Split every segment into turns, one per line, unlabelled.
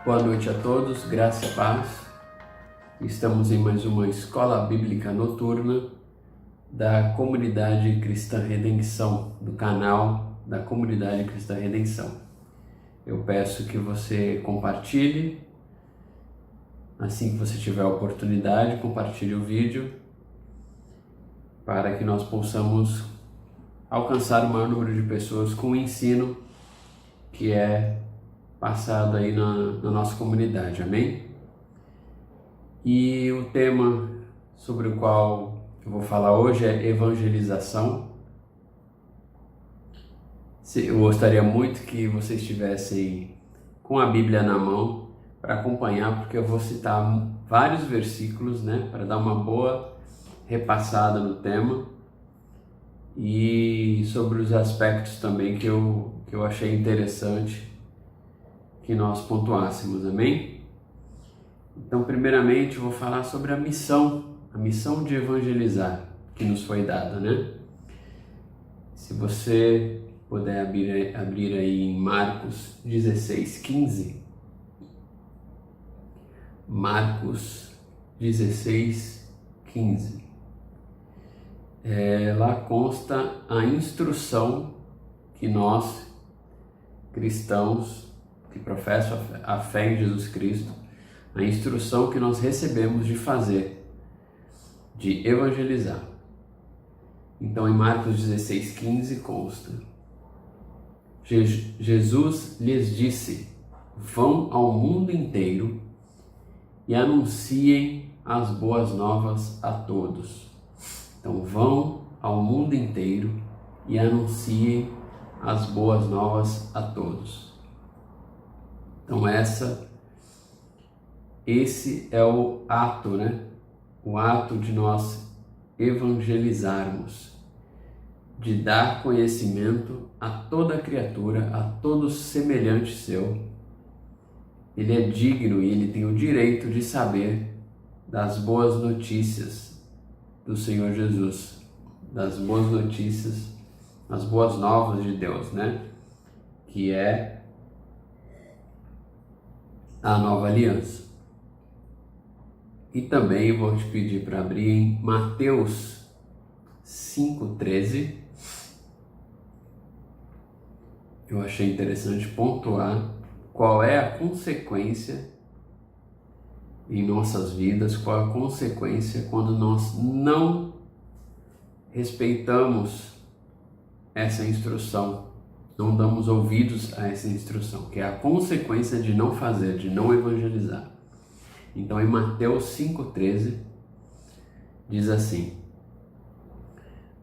Boa noite a todos, graça e paz. Estamos em mais uma escola bíblica noturna da Comunidade Cristã Redenção, do canal da Comunidade Cristã Redenção. Eu peço que você compartilhe, assim que você tiver a oportunidade, compartilhe o vídeo para que nós possamos alcançar o maior número de pessoas com o ensino que é passado aí na nossa comunidade, amém? E o tema sobre o qual eu vou falar hoje é evangelização. Eu gostaria muito que vocês estivessem com a Bíblia na mão para acompanhar, porque eu vou citar vários versículos, para dar uma boa repassada no tema e sobre os aspectos também que eu achei interessante que nós pontuássemos, amém? Então, primeiramente, eu vou falar sobre a missão de evangelizar que nos foi dada, Se você puder abrir aí em Marcos 16:15, Marcos 16:15, lá consta a instrução que nós, cristãos, que professam a fé em Jesus Cristo, a instrução que nós recebemos de fazer, de evangelizar. Então, em Marcos 16:15 consta: Jesus lhes disse: vão ao mundo inteiro e anunciem as boas novas a todos. Então, vão ao mundo inteiro e anunciem as boas novas a todos. Então, esse é o ato, O ato de nós evangelizarmos, de dar conhecimento a toda criatura, a todo semelhante seu. Ele é digno e ele tem o direito de saber das boas notícias do Senhor Jesus, das boas notícias, as boas novas de Deus, Que é a nova aliança. E também vou te pedir para abrir em Mateus 5:13. Eu achei interessante pontuar qual é a consequência em nossas vidas, qual é a consequência quando nós não respeitamos essa instrução, não damos ouvidos a essa instrução, que é a consequência de não fazer, de não evangelizar. Então, em Mateus 5:13, diz assim: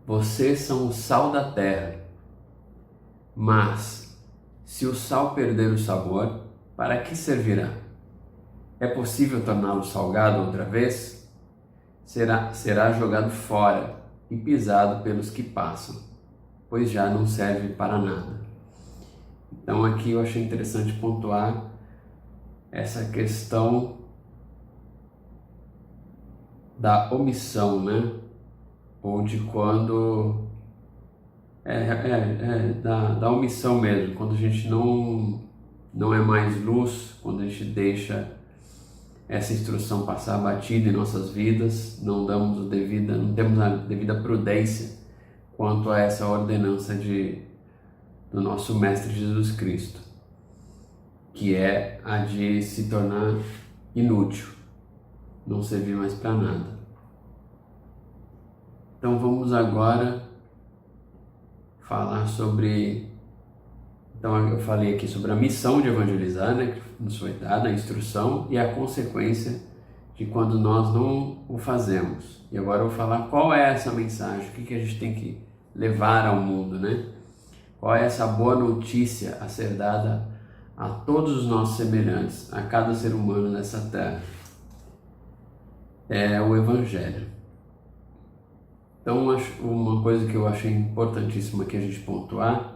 vocês são o sal da terra, mas se o sal perder o sabor, para que servirá? É possível torná-lo salgado outra vez? Será jogado fora e pisado pelos que passam, pois já não serve para nada. Então, aqui eu achei interessante pontuar essa questão da omissão, Ou de quando da omissão mesmo, quando a gente não é mais luz, quando a gente deixa essa instrução passar batida em nossas vidas, não temos a devida prudência quanto a essa ordenança do nosso Mestre Jesus Cristo, que é a de se tornar inútil, não servir mais para nada. Então vamos agora falar sobre... Então eu falei aqui sobre a missão de evangelizar, que nos foi dada, a instrução e a consequência de quando nós não o fazemos. E agora eu vou falar qual é essa mensagem, o que a gente tem que levar ao mundo, Qual é essa boa notícia a ser dada a todos os nossos semelhantes, a cada ser humano nessa terra? É o Evangelho. Então, uma coisa que eu achei importantíssima que a gente pontuar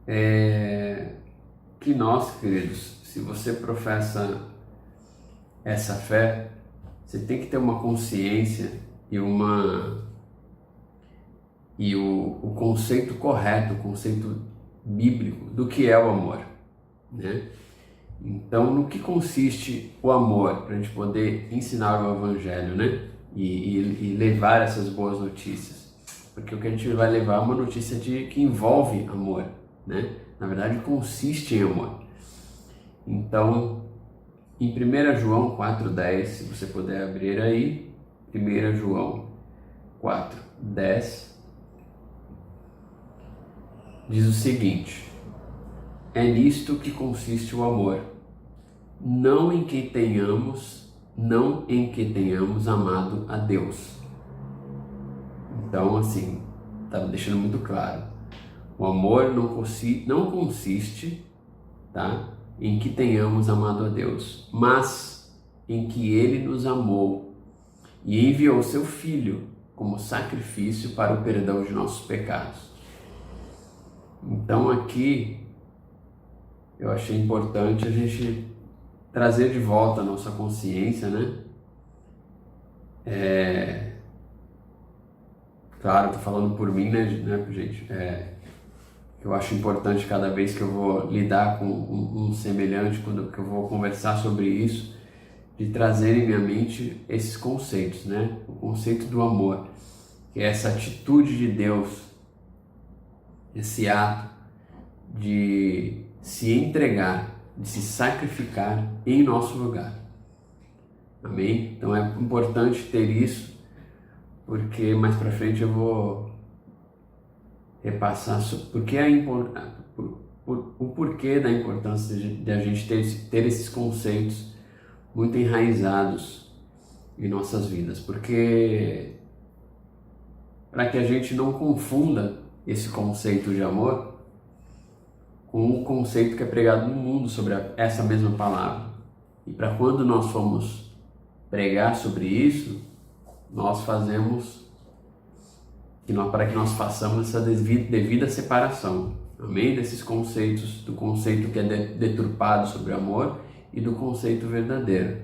é que nós, queridos, se você professa essa fé, você tem que ter uma consciência e o conceito correto, o conceito bíblico do que é o amor, Então, no que consiste o amor, para a gente poder ensinar o Evangelho, né? E levar essas boas notícias. Porque o que a gente vai levar é uma notícia que envolve amor, né? Na verdade, consiste em amor. Então, em 1 João 4,10, se você puder abrir aí, 1 João 4,10, diz o seguinte: é nisto que consiste o amor, não em que tenhamos amado a Deus. Então, assim, tá deixando muito claro. O amor não consiste, tá, em que tenhamos amado a Deus, mas em que Ele nos amou e enviou seu Filho como sacrifício para o perdão de nossos pecados. Então aqui eu achei importante a gente trazer de volta a nossa consciência, né? Claro, tô falando por mim, né, gente? Eu acho importante cada vez que eu vou lidar com um semelhante, quando que eu vou conversar sobre isso, de trazer em minha mente esses conceitos, né? O conceito do amor, que é essa atitude de Deus, esse ato de se entregar, de se sacrificar em nosso lugar. Amém? Então é importante ter isso, porque mais para frente eu vou repassar porque o porquê da importância de a gente ter esses conceitos muito enraizados em nossas vidas, porque para que a gente não confunda esse conceito de amor com o conceito que é pregado no mundo sobre essa mesma palavra. E para quando nós formos pregar sobre isso, nós fazemos para que nós façamos essa devida separação, amém? Desses conceitos, do conceito que é deturpado sobre amor e do conceito verdadeiro.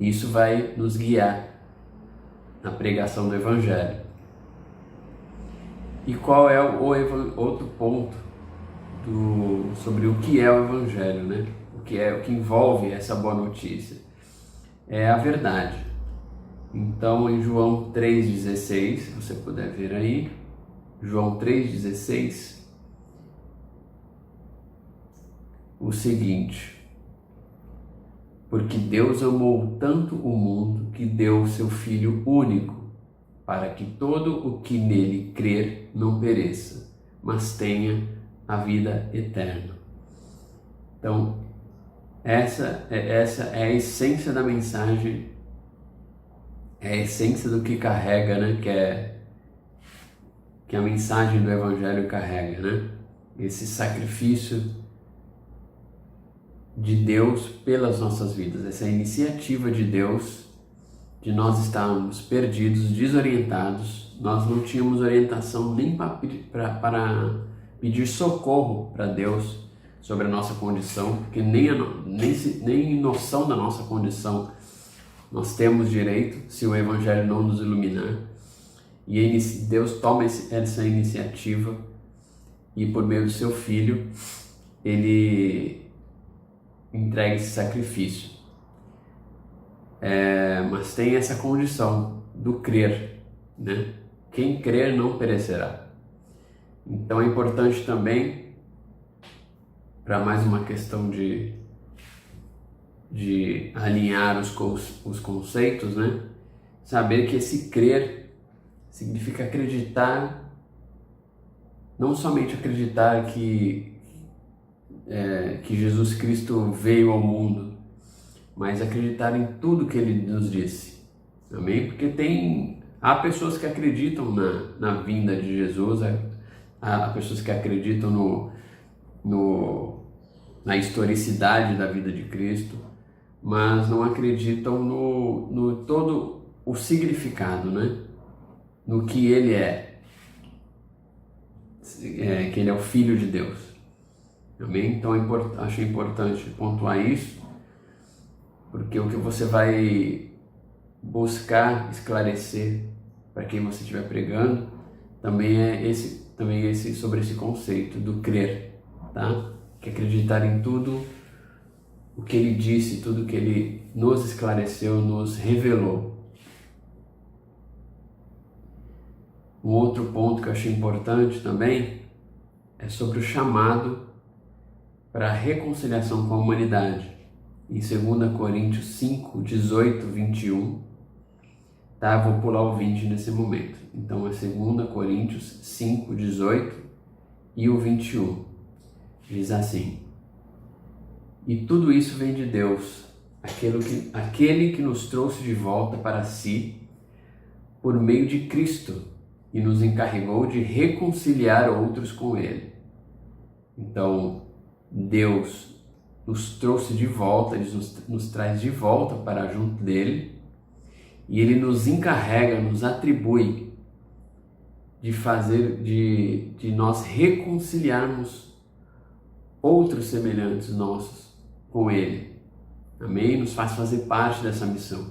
Isso vai nos guiar na pregação do Evangelho. E qual é o outro ponto sobre o que é o Evangelho, né? O que envolve essa boa notícia? É a verdade. Então, em João 3,16, se você puder ver aí, João 3,16, o seguinte: porque Deus amou tanto o mundo que deu o seu Filho único, para que todo o que nele crer não pereça, mas tenha a vida eterna. Então, essa é a essência da mensagem, é a essência do que carrega, né? Que a mensagem do Evangelho carrega, né? Esse sacrifício de Deus pelas nossas vidas, essa iniciativa de Deus de nós estarmos perdidos, desorientados, nós não tínhamos orientação nem para pedir socorro para Deus sobre a nossa condição, porque nem noção da nossa condição nós temos direito se o Evangelho não nos iluminar. E Deus toma essa iniciativa e por meio do seu Filho Ele entrega esse sacrifício. Mas tem essa condição do crer, né? Quem crer não perecerá. Então é importante também, para mais uma questão de alinhar os conceitos, né? Saber que esse crer significa acreditar, não somente acreditar que Jesus Cristo veio ao mundo, mas acreditar em tudo que Ele nos disse, amém? Porque há pessoas que acreditam na vinda de Jesus, há pessoas que acreditam na historicidade da vida de Cristo, mas não acreditam no todo o significado, né? No que Ele que Ele é o Filho de Deus, amém? Então achei importante pontuar isso, porque o que você vai buscar esclarecer para quem você estiver pregando também é sobre esse conceito do crer, tá? Que acreditar em tudo o que ele disse, tudo que ele nos esclareceu, nos revelou. Um outro ponto que eu achei importante também é sobre o chamado para a reconciliação com a humanidade. Em 2 Coríntios 5, 18, 21, tá? Vou pular o 20 nesse momento. Então é 2 Coríntios 5, 18 e o 21. Diz assim: e tudo isso vem de Deus, aquele que nos trouxe de volta para si por meio de Cristo e nos encarregou de reconciliar outros com Ele. Então, Deus nos trouxe de volta, Ele nos traz de volta para junto dele, e Ele nos encarrega, nos atribui de nós reconciliarmos outros semelhantes nossos com Ele. Amém? Nos faz fazer parte dessa missão.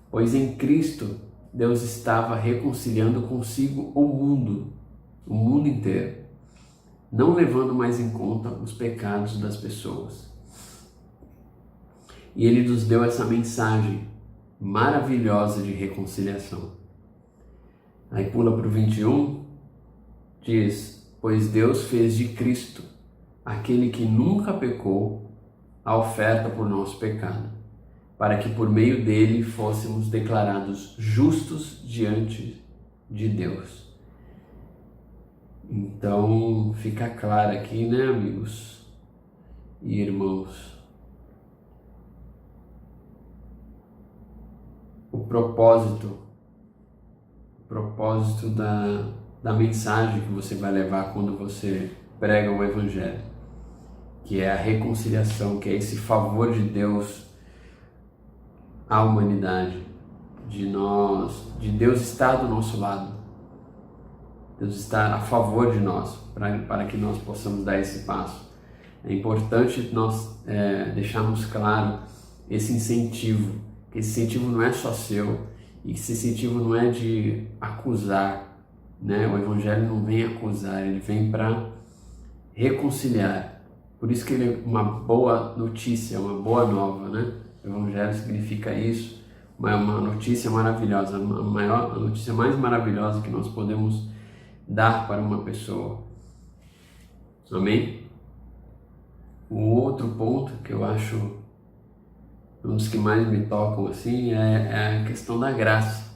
Pois em Cristo, Deus estava reconciliando consigo o mundo inteiro, não levando mais em conta os pecados das pessoas. E Ele nos deu essa mensagem maravilhosa de reconciliação. Aí pula para o 21, diz: pois Deus fez de Cristo, aquele que nunca pecou, a oferta por nosso pecado, para que por meio dele fôssemos declarados justos diante de Deus. Então fica claro aqui, né, amigos e irmãos, o propósito da mensagem que você vai levar quando você prega o Evangelho, que é a reconciliação, que é esse favor de Deus à humanidade, de Deus estar do nosso lado, Deus está a favor de nós, para que nós possamos dar esse passo. É importante nós deixarmos claro esse incentivo, que esse incentivo não é só seu, e que esse incentivo não é de acusar, né? O Evangelho não vem acusar, ele vem para reconciliar. Por isso que ele é uma boa notícia, uma boa nova, né? O Evangelho significa isso, uma notícia maravilhosa, a notícia mais maravilhosa que nós podemos dar para uma pessoa. Amém? O outro ponto que eu acho um dos que mais me tocam assim é a questão da graça,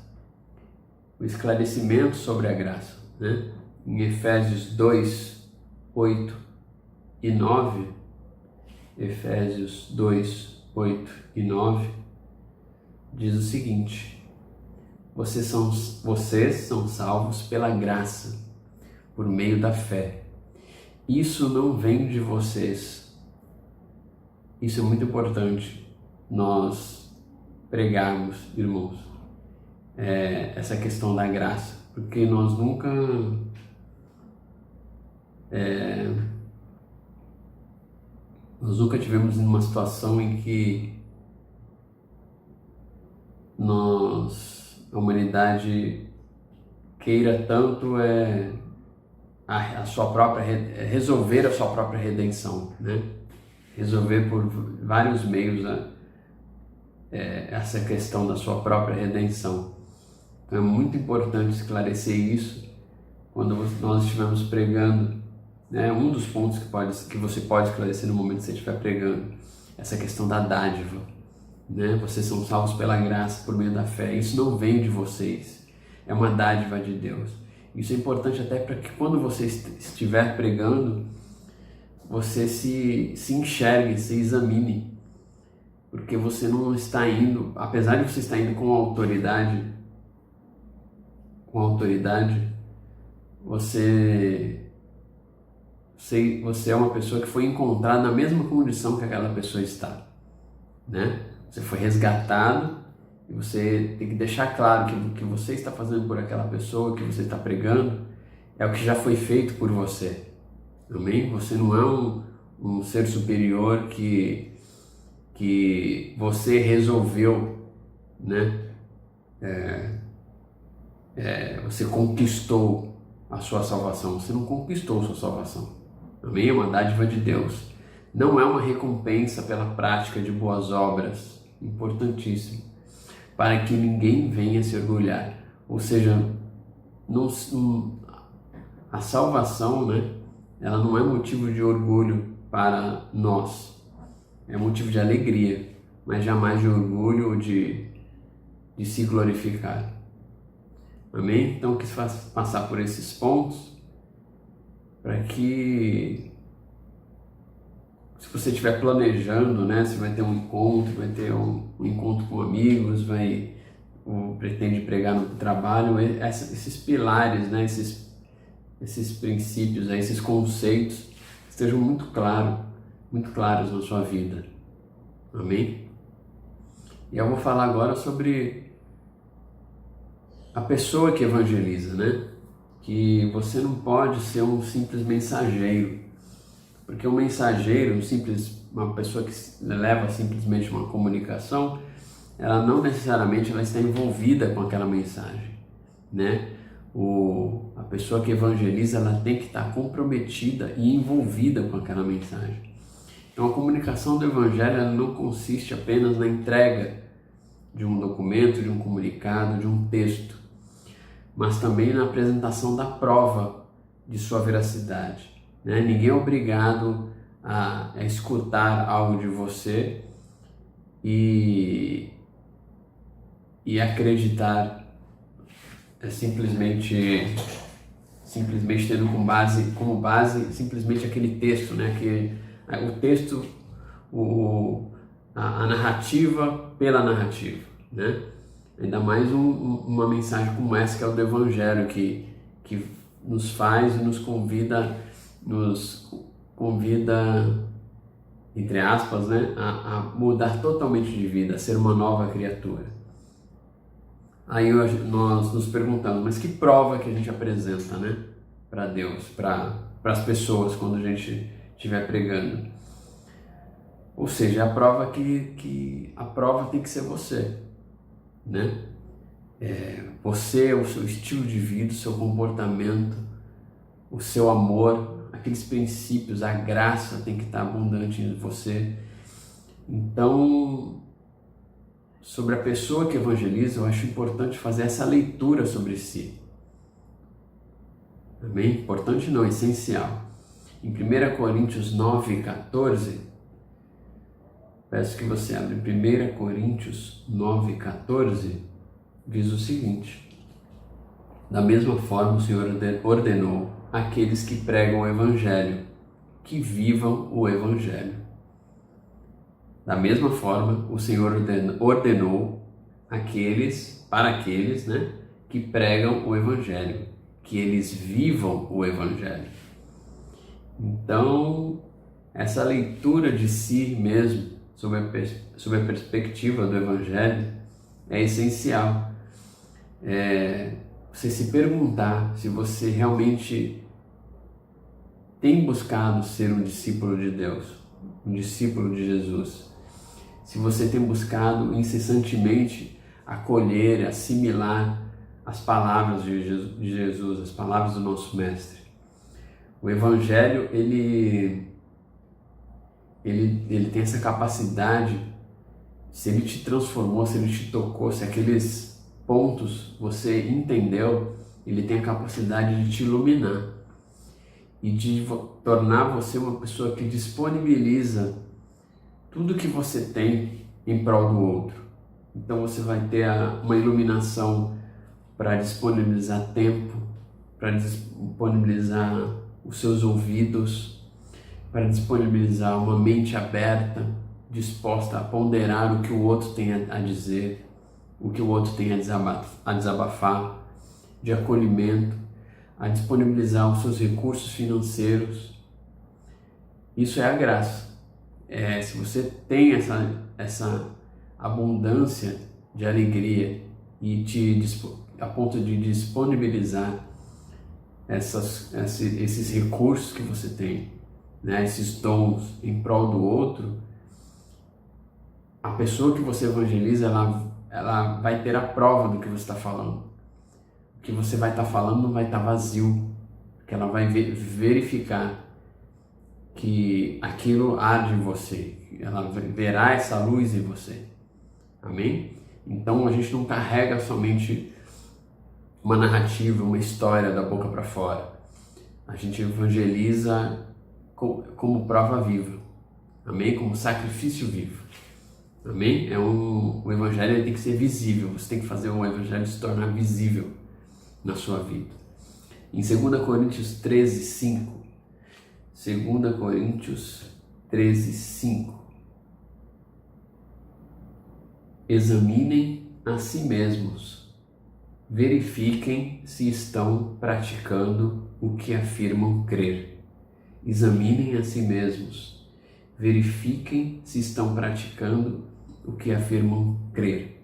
o esclarecimento sobre a graça, né? Em Efésios 2, 8 e 9, Efésios 2, 8 e 9, diz o seguinte: vocês são salvos pela graça, por meio da fé. Isso não vem de vocês. Isso é muito importante nós pregarmos, irmãos, essa questão da graça, porque nós nunca tivemos uma situação em que a humanidade queira tanto resolver a sua própria redenção, né? Resolver por vários meios essa questão da sua própria redenção. Então é muito importante esclarecer isso quando nós estivermos pregando, né? Um dos pontos que você pode esclarecer no momento que você estiver pregando, essa questão da dádiva, né? Vocês são salvos pela graça por meio da fé. Isso não vem de vocês, é uma dádiva de Deus. Isso é importante até para que quando você estiver pregando, você se enxergue, se examine, porque você não está indo, apesar de você estar indo com autoridade, você é uma pessoa que foi encontrada na mesma condição que aquela pessoa está, né? Você foi resgatado e você tem que deixar claro que o que você está fazendo por aquela pessoa, que você está pregando, é o que já foi feito por você. Amém? Você não é um ser superior que você resolveu, né? Você conquistou a sua salvação. Você não conquistou a sua salvação. Amém? É uma dádiva de Deus. não é uma recompensa pela prática de boas obras, importantíssimo, para que ninguém venha se orgulhar. Ou seja, a salvação, né, ela não é motivo de orgulho para nós, é motivo de alegria, mas jamais de orgulho ou de se glorificar. Amém? Então, eu quis passar por esses pontos para que, se você estiver planejando, né, se vai ter um encontro, vai ter um encontro com amigos, pretende pregar no trabalho, esses pilares, né, esses princípios, né, esses conceitos estejam muito claros na sua vida. Amém? E eu vou falar agora sobre a pessoa que evangeliza, né? Que você não pode ser um simples mensageiro, porque um mensageiro, uma pessoa que leva simplesmente uma comunicação, ela não necessariamente ela está envolvida com aquela mensagem, né? A pessoa que evangeliza, ela tem que estar comprometida e envolvida com aquela mensagem. Então, a comunicação do evangelho ela não consiste apenas na entrega de um documento, de um comunicado, de um texto, mas também na apresentação da prova de sua veracidade, né? Ninguém é obrigado a escutar algo de você e acreditar simplesmente tendo como base simplesmente aquele texto, né? O texto, a narrativa pela narrativa, né? Ainda mais uma mensagem como essa que é o do Evangelho, que nos faz e nos convida, entre aspas, né, a mudar totalmente de vida, a ser uma nova criatura. Aí nós nos perguntamos, mas que prova que a gente apresenta, né, para Deus, para as pessoas quando a gente estiver pregando? Ou seja, a prova a prova tem que ser você, né? Você, o seu estilo de vida, o seu comportamento, o seu amor, aqueles princípios, a graça tem que estar abundante em você. Então, sobre a pessoa que evangeliza, eu acho importante fazer essa leitura sobre si. Amém? Importante não, essencial. Em 1 Coríntios 9:14, peço que você abra 1 Coríntios 9:14, diz o seguinte: da mesma forma o Senhor ordenou àqueles que pregam o Evangelho, que vivam o Evangelho. Da mesma forma o Senhor ordenou para aqueles, né, que pregam o Evangelho, que eles vivam o Evangelho. Então, essa leitura de si mesmo, sob a perspectiva do Evangelho, é essencial. Você se perguntar se você realmente tem buscado ser um discípulo de Deus, um discípulo de Jesus. Se você tem buscado incessantemente acolher, assimilar as palavras de Jesus, as palavras do nosso Mestre. O Evangelho, ele tem essa capacidade, se ele te transformou, se ele te tocou, se aqueles pontos você entendeu, ele tem a capacidade de te iluminar e de tornar você uma pessoa que disponibiliza tudo que você tem em prol do outro. Então você vai ter uma iluminação para disponibilizar tempo, para disponibilizar os seus ouvidos, para disponibilizar uma mente aberta, disposta a ponderar o que o outro tem a dizer, o que o outro tem a desabafar, de acolhimento, a disponibilizar os seus recursos financeiros. Isso é a graça. Se você tem essa abundância de alegria e a ponto de disponibilizar esses recursos que você tem, né, esses dons em prol do outro, a pessoa que você evangeliza, ela vai ter a prova do que você está falando. O que você vai estar falando não vai estar vazio, porque ela vai verificar que aquilo arde em você, ela verá essa luz em você. Amém? Então a gente não carrega somente uma narrativa, uma história da boca para fora. A gente evangeliza como prova viva. Amém? Como sacrifício vivo. Amém? O evangelho tem que ser visível. Você tem que fazer o evangelho se tornar visível na sua vida. Em 2 Coríntios 13, 5. 2 Coríntios 13, 5. Examinem a si mesmos. Verifiquem se estão praticando o que afirmam crer. Examinem a si mesmos. Verifiquem se estão praticando o que afirmam crer.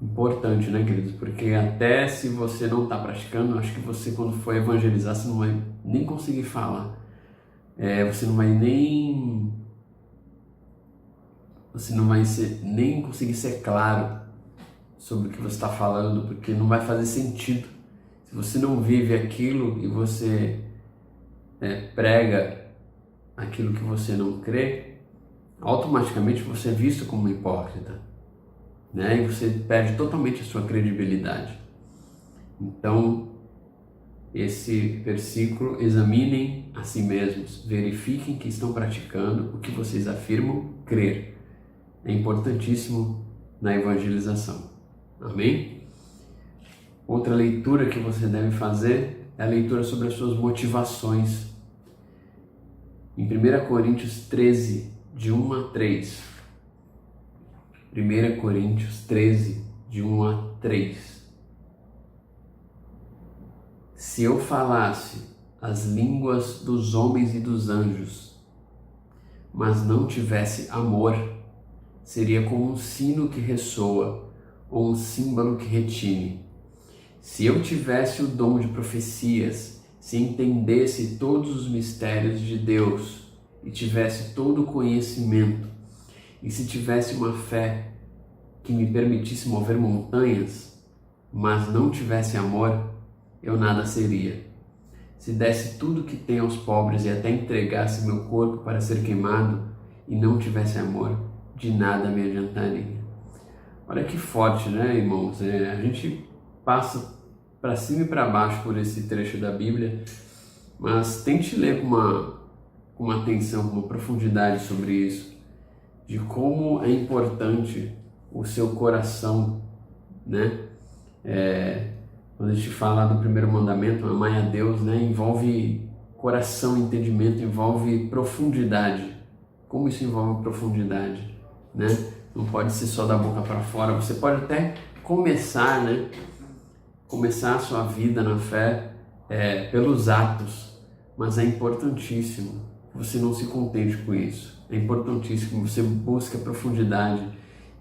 Importante, né, queridos? Porque até se você não está praticando, acho que você, quando for evangelizar, você não vai nem conseguir falar. Você não vai nem conseguir ser claro sobre o que você está falando, porque não vai fazer sentido. Se você não vive aquilo e você prega aquilo que você não crê, automaticamente você é visto como um hipócrita, né? E você perde totalmente a sua credibilidade. Então, esse versículo: examinem a si mesmos, verifiquem que estão praticando o que vocês afirmam crer, é importantíssimo na evangelização. Amém? Outra leitura que você deve fazer é a leitura sobre as suas motivações. Em 1 Coríntios 13, de 1 a 3. 1 Coríntios 13, de 1 a 3. Se eu falasse as línguas dos homens e dos anjos, mas não tivesse amor, seria como um sino que ressoa ou um símbolo que retine. Se eu tivesse o dom de profecias, se entendesse todos os mistérios de Deus e tivesse todo o conhecimento, e se tivesse uma fé que me permitisse mover montanhas, mas não tivesse amor, eu nada seria. Se desse tudo que tenho aos pobres e até entregasse meu corpo para ser queimado e não tivesse amor, de nada me adiantaria. Olha que forte, né, irmãos? A gente passa para cima e para baixo por esse trecho da Bíblia, mas tente ler com uma atenção, com uma profundidade sobre isso, de como é importante o seu coração, né? Quando a gente fala do primeiro mandamento, amar a Deus, né? Envolve coração, entendimento, envolve profundidade. Como isso envolve profundidade, né? Não pode ser só da boca para fora. Você pode até começar, né? Começar a sua vida na fé pelos atos, mas é importantíssimo que você não se contente com isso. É importantíssimo que você busque a profundidade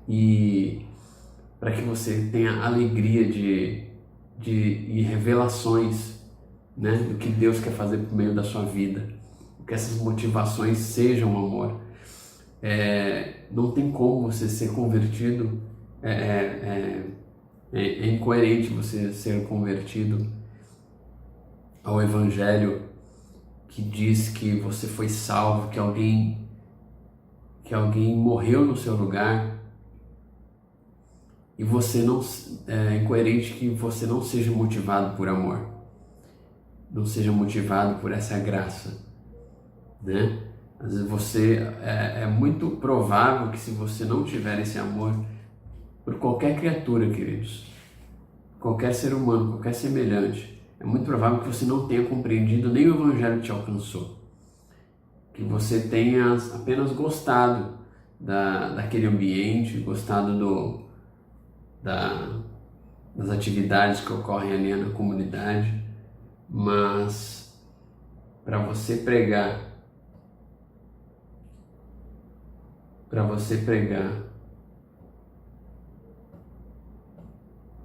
e para que você tenha alegria e revelações, né, do que Deus quer fazer por meio da sua vida, que essas motivações sejam amor. Não tem como você ser convertido, é incoerente você ser convertido ao Evangelho que diz que você foi salvo, que alguém morreu no seu lugar, e você não é incoerente que você não seja motivado por amor, não seja motivado por essa graça, né? Às vezes é muito provável que, se você não tiver esse amor por qualquer criatura, queridos, qualquer ser humano, qualquer semelhante, é muito provável que você não tenha compreendido nem o Evangelho que te alcançou, que você tenha apenas gostado daquele ambiente, gostado das atividades que ocorrem ali na comunidade, mas para você pregar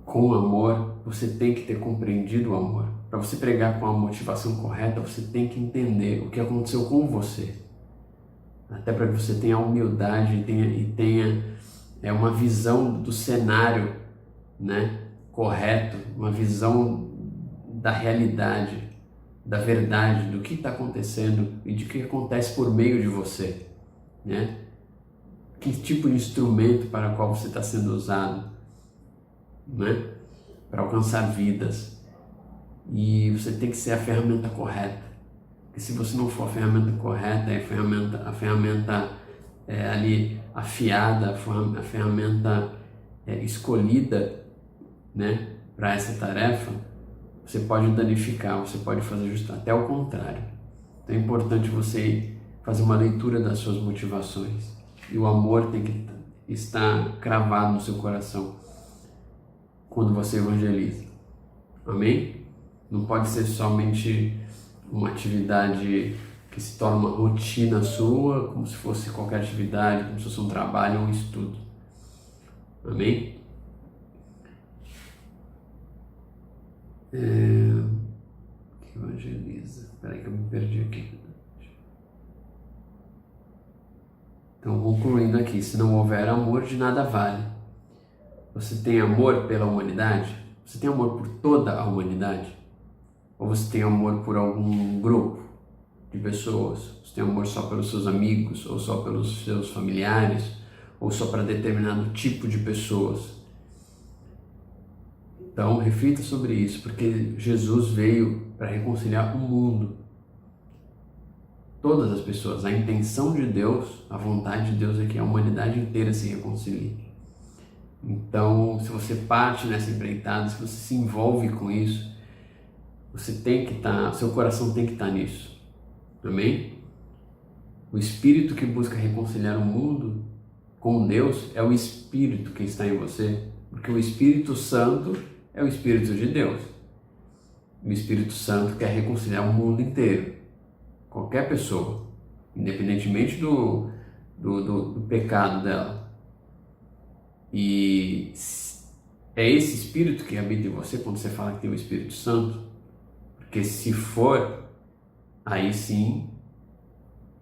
com amor, você tem que ter compreendido o amor. Para você pregar com a motivação correta, você tem que entender o que aconteceu com você, até para que você tenha a humildade e tenha uma visão do cenário, né, correto, uma visão da realidade, da verdade, do que está acontecendo e de que acontece por meio de você, né? Que tipo de instrumento para o qual você está sendo usado, né? Para alcançar vidas. E você tem que ser a ferramenta correta. Porque se você não for a ferramenta correta, a ferramenta ali afiada, a ferramenta escolhida, né, para essa tarefa, você pode danificar, você pode fazer justo até o contrário. Então é importante você fazer uma leitura das suas motivações. E o amor tem que estar cravado no seu coração quando você evangeliza. Amém? Não pode ser somente uma atividade que se torna uma rotina sua, como se fosse qualquer atividade, como se fosse um trabalho ou um estudo. Amém? Que evangeliza. Espera aí que eu me perdi aqui. Então, concluindo aqui, se não houver amor, de nada vale. Você tem amor pela humanidade? Você tem amor por toda a humanidade? Ou você tem amor por algum grupo de pessoas? Você tem amor só pelos seus amigos, ou só pelos seus familiares, ou só para determinado tipo de pessoas? Então, reflita sobre isso, porque Jesus veio para reconciliar o mundo. Todas as pessoas. A intenção de Deus, a vontade de Deus é que a humanidade inteira se reconcilie. Então, se você parte nessa empreitada, se você se envolve com isso, você tem que estar, seu coração tem que estar nisso. Amém? O Espírito que busca reconciliar o mundo com Deus é o Espírito que está em você, porque o Espírito Santo é o Espírito de Deus. O Espírito Santo quer reconciliar o mundo inteiro, qualquer pessoa, independentemente do pecado dela. E é esse Espírito que habita em você quando você fala que tem o Espírito Santo, porque se for, aí sim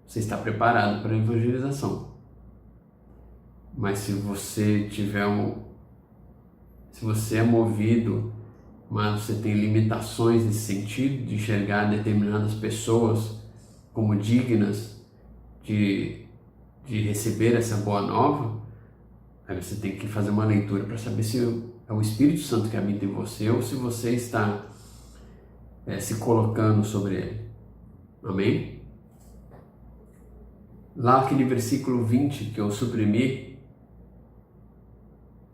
você está preparado para a evangelização. Mas se você se você é movido, mas você tem limitações nesse sentido de enxergar determinadas pessoas como dignas de receber essa boa nova, aí você tem que fazer uma leitura para saber se é o Espírito Santo que habita em você ou se você está se colocando sobre ele. Amém? Lá aquele versículo 20 que eu suprimi,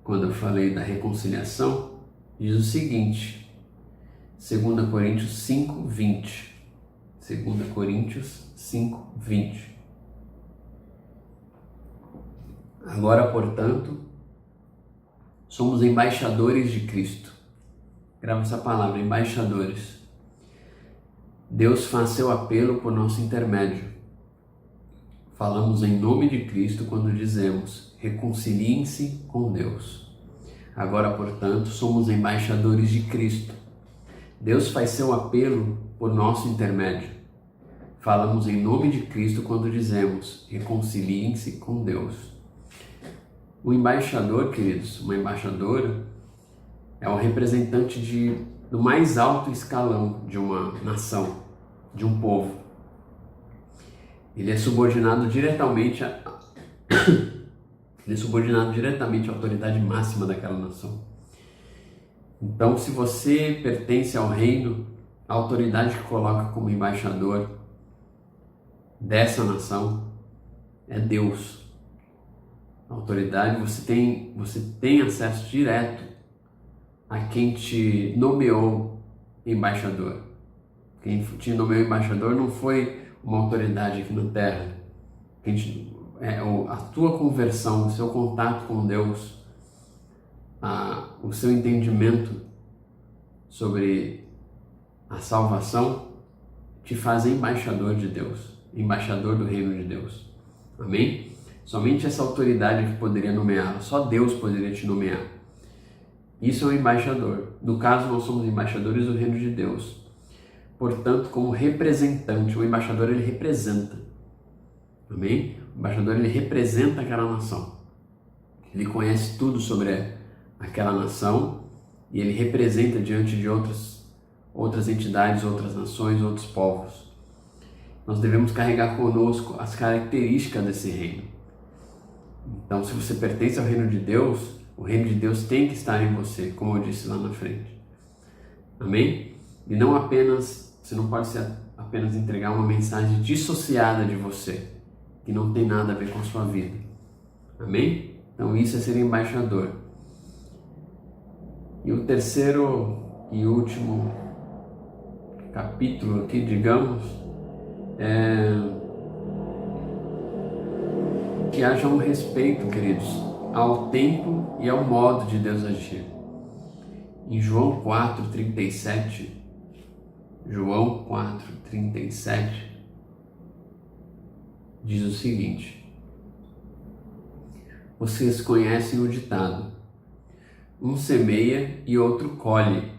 quando eu falei da reconciliação, diz o seguinte, 2 Coríntios 5, 20. 2 Coríntios 5, 20. Agora, portanto, somos embaixadores de Cristo. Grava essa palavra, embaixadores. Deus faz seu apelo por nosso intermédio. Falamos em nome de Cristo quando dizemos, reconciliem-se com Deus. Agora, portanto, somos embaixadores de Cristo. Deus faz seu apelo por nosso intermédio. Falamos em nome de Cristo quando dizemos, reconciliem-se com Deus. O embaixador, queridos, uma embaixadora, é o representante do mais alto escalão de uma nação, de um povo. Ele é subordinado diretamente à autoridade máxima daquela nação. Então, se você pertence ao reino, a autoridade que coloca como embaixador dessa nação é Deus. A autoridade, você tem acesso direto a quem te nomeou embaixador. Quem te nomeou embaixador não foi uma autoridade aqui na terra. A tua conversão, o seu contato com Deus, o seu entendimento sobre a salvação te faz embaixador de Deus, embaixador do reino de Deus. Amém? Somente essa autoridade que poderia nomeá-lo, só Deus poderia te nomear. Isso é um embaixador. No caso, nós somos embaixadores do reino de Deus. Portanto, como representante, o embaixador ele representa. Amém? O embaixador ele representa aquela nação. Ele conhece tudo sobre aquela nação e ele representa diante de outras outras entidades, outras nações, outros povos. Nós devemos carregar conosco as características desse reino. Então, se você pertence ao reino de Deus, o reino de Deus tem que estar em você, como eu disse lá na frente. Amém? E não apenas, você não pode apenas entregar uma mensagem dissociada de você, que não tem nada a ver com a sua vida. Amém? Então isso é ser embaixador. E o terceiro e último capítulo aqui, digamos, é que haja um respeito, queridos, ao tempo e ao modo de Deus agir. Em João 4:37, João 4:37 diz o seguinte: vocês conhecem o ditado, um semeia e outro colhe.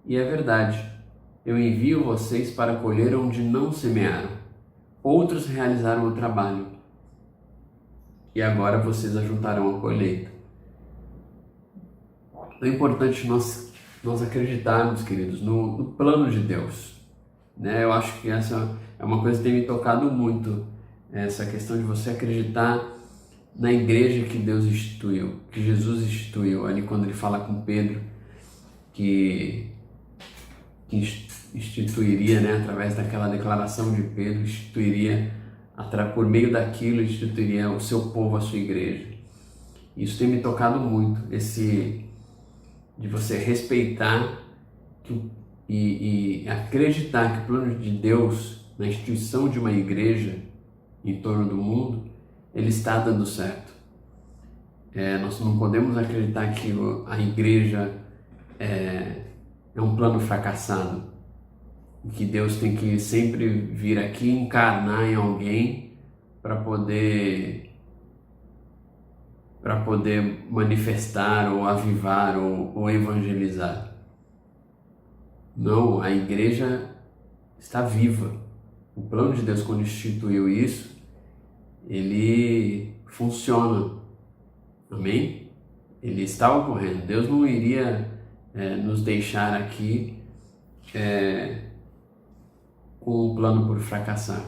E é verdade, eu envio vocês para colher onde não semearam. Outros realizaram o trabalho. E agora vocês ajuntarão a colheita. É importante nós acreditarmos, queridos, no plano de Deus. Né? Eu acho que essa é uma coisa que tem me tocado muito, essa questão de você acreditar na igreja que Deus instituiu, que Jesus instituiu, ali quando ele fala com Pedro, que instituiria, né, através daquela declaração de Pedro, por meio daquilo, instituiria o seu povo, a sua igreja. Isso tem me tocado muito, de você respeitar e acreditar que o plano de Deus na instituição de uma igreja em torno do mundo, ele está dando certo. Nós não podemos acreditar que a igreja é um plano fracassado, que Deus tem que sempre vir aqui encarnar em alguém para poder manifestar ou avivar ou evangelizar. Não, a igreja está viva. O plano de Deus, quando instituiu isso, ele funciona. Amém? Ele está ocorrendo. Deus não iria nos deixar aqui com um plano por fracassar.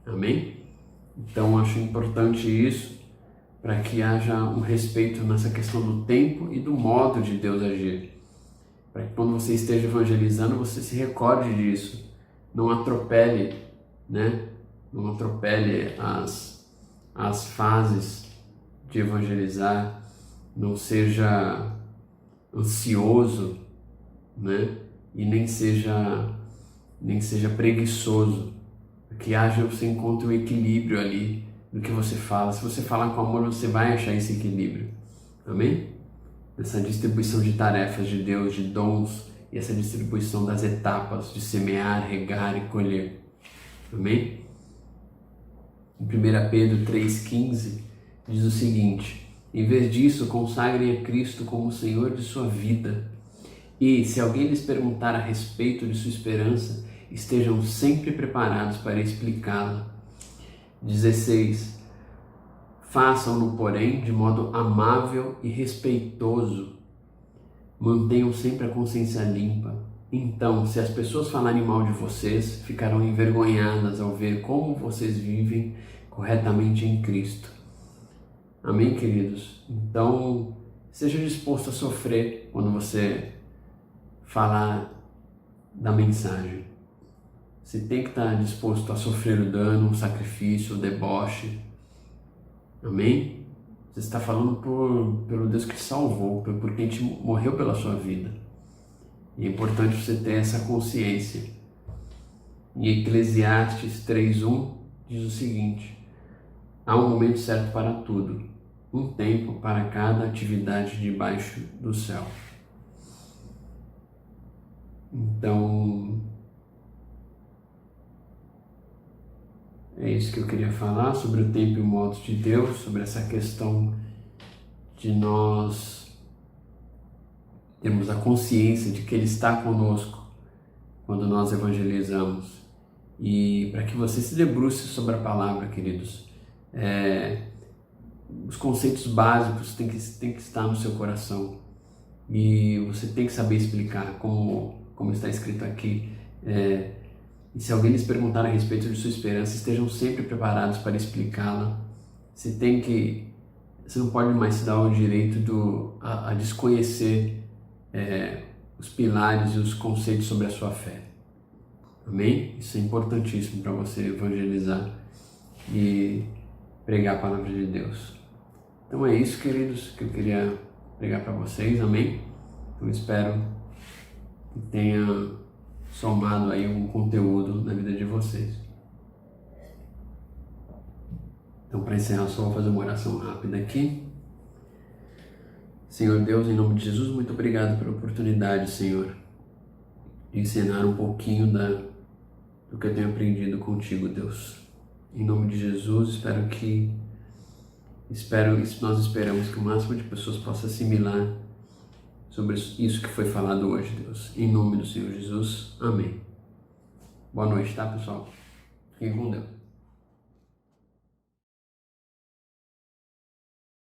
Amém? Então acho importante isso, para que haja um respeito nessa questão do tempo e do modo de Deus agir. Para que quando você esteja evangelizando, você se recorde disso. Não atropele, né? Não atropele as fases de evangelizar. Não seja ansioso, né? E nem seja preguiçoso. Que você encontre o equilíbrio ali do que você fala. Se você falar com amor, você vai achar esse equilíbrio. Amém? Essa distribuição de tarefas de Deus, de dons, e essa distribuição das etapas de semear, regar e colher. Amém? Em 1 Pedro 3,15 diz o seguinte: em vez disso, consagrem a Cristo como Senhor de sua vida. E, se alguém lhes perguntar a respeito de sua esperança, estejam sempre preparados para explicá-la. 16. Façam-no, porém, de modo amável e respeitoso. Mantenham sempre a consciência limpa. Então, se as pessoas falarem mal de vocês, ficarão envergonhadas ao ver como vocês vivem corretamente em Cristo. Amém, queridos? Então, seja disposto a sofrer quando você falar da mensagem. Você tem que estar disposto a sofrer o dano, o sacrifício, o deboche. Amém? Você está falando pelo Deus que te salvou, por quem te morreu pela sua vida. E é importante você ter essa consciência. Em Eclesiastes 3:1 diz o seguinte: há um momento certo para tudo, um tempo para cada atividade debaixo do céu. Então, é isso que eu queria falar sobre o tempo e o modo de Deus, sobre essa questão de nós termos a consciência de que Ele está conosco quando nós evangelizamos. E para que você se debruce sobre a palavra, queridos, os conceitos básicos têm que estar no seu coração. E você tem que saber explicar, como como está escrito aqui. E se alguém lhes perguntar a respeito de sua esperança, estejam sempre preparados para explicá-la. Você não pode mais se dar o direito a desconhecer os pilares e os conceitos sobre a sua fé. Amém? Isso é importantíssimo para você evangelizar e pregar a palavra de Deus. Então é isso, queridos, que eu queria pregar para vocês. Amém? Eu espero que tenha somado aí um conteúdo na vida de vocês. Então, para encerrar, só vou fazer uma oração rápida aqui. Senhor Deus, em nome de Jesus, muito obrigado pela oportunidade, Senhor, de ensinar um pouquinho do que eu tenho aprendido contigo, Deus. Em nome de Jesus, nós esperamos que o máximo de pessoas possa assimilar sobre isso que foi falado hoje, Deus. Em nome do Senhor Jesus. Amém. Boa noite, tá, pessoal? Fiquem com Deus.